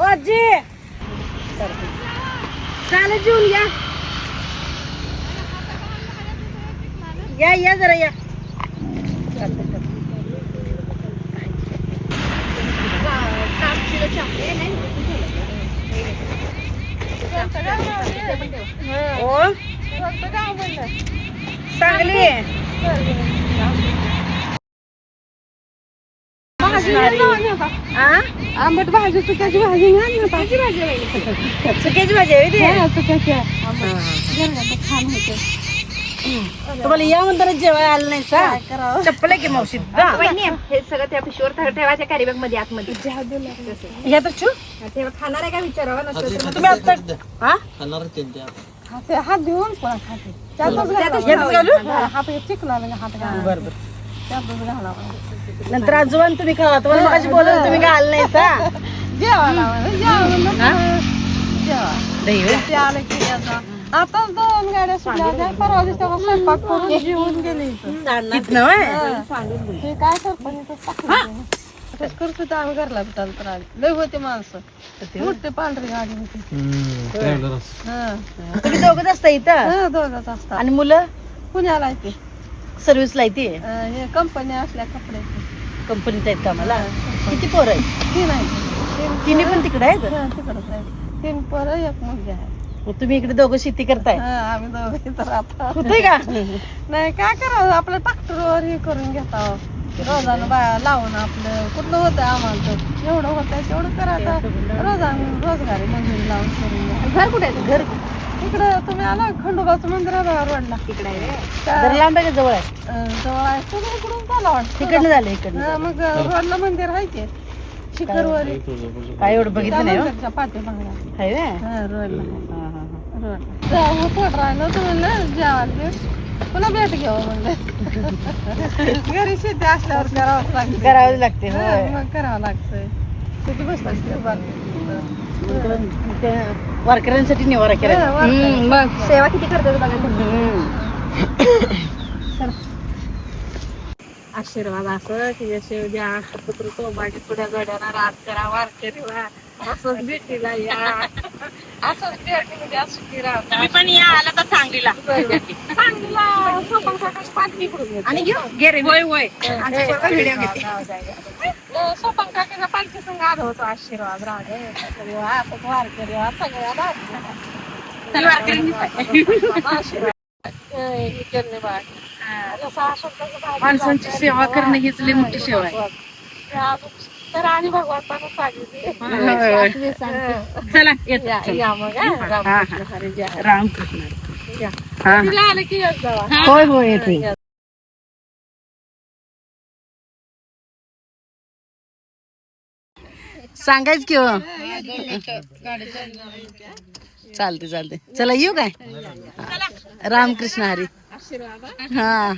आजी चालेल जेवून या जरा या चांगली आंबट भाजी चुक्याची भाजी सुक्याची भाजी आहे छान होते. तुम्हाला या म्हणताना जेवायला आलं नाही का चप्पल आहे की मावशी हे सगळं त्या पिशवीवर ठेवायच्या कॅरीबॅग मध्ये आतमध्ये या तर छू तेव्हा खाणार आहे का विचारावं नसतं तुम्ही आता हा हात देऊन पण खाते यातच घालू हात चिकला हात बरं बरं त्यातच घालावा नंतर आजोबान तुम्ही खावा तुम्हाला मगाशी बोलवलं तुम्ही काय आलं नाही का आता 2 गाड्या सुटल्या परवा दिवशी स्वयंपाक करून जेवून गेले हे काय करतो तर आम्ही घरला भेटायला तर आले लय होते माणसं मोठे पांढरी गाडी होती तुम्ही दोघंच असता इथं दोघंच असतात आणि मुलं पुण्याला येते सर्व्हिसला येते हे कंपनी असल्या कपड्याची कंपनीत आहेत का मला किती पोरं आहेत 3 आहेत तिन्ही पण तिकडे आहेत तिकडच आहे 3 पोरं 1 मुलगी आहे मग तुम्ही इकडे दोघं शेती करताय आम्ही दोघं इथं राहतो होतंय का नाही काय करावं आपलं ट्रॅक्टरवर हे करून घेता रोजानं लावून आपलं कुठलं होतं आम्हाला तर एवढं होतं तेवढं करायचं रोजगारी मंजुरी लावून करून घर कुठे आहे घर इकडं तुम्ही आला खंडोबाचं मंदिर आहे बघा रोडला तिकडे जरा लांब आहे का जवळ आहे जवळ आहे तुम्ही इकडून चाला वाटतं तिकडनं झालं इकडनं मग रोडला मंदिर आहे की शिखरवर काय एवढं बघितलं नाही पाठी बघा आहे रोडला पोट राहिलं तुम्ही ना जेवायला पुन्हा भेट घ्यावं म्हणलं घरी शेती असल्यावर करावं लागते मग करावं लागतंय किती बसत वारकऱ्यांसाठी निवारा केला मग सेवा किती करतात बघा आशीर्वाद असं की जसे उद्या पुत्र सोबाटी पुढ्या गड्याना रात करा वारकरी वा असंच भेटीला या असंच भेटी सुखी राहता पण या आला तर सांगलीला आणि सोपन काकीचा पालखी संघ आलो होतो आशीर्वाद राहतो वारकरी वा सगळ्या आशीर्वाद माणसांची सेवा करणं हीच लई मोठी सेवा आहे तर आणि भगवंतानं सांगितले चला या मग रामकृष्ण तिला आलं की येत जावा होय होय येते सांगायच की चालते चला येऊ काय रामकृष्ण हरी आशीर्वाद हा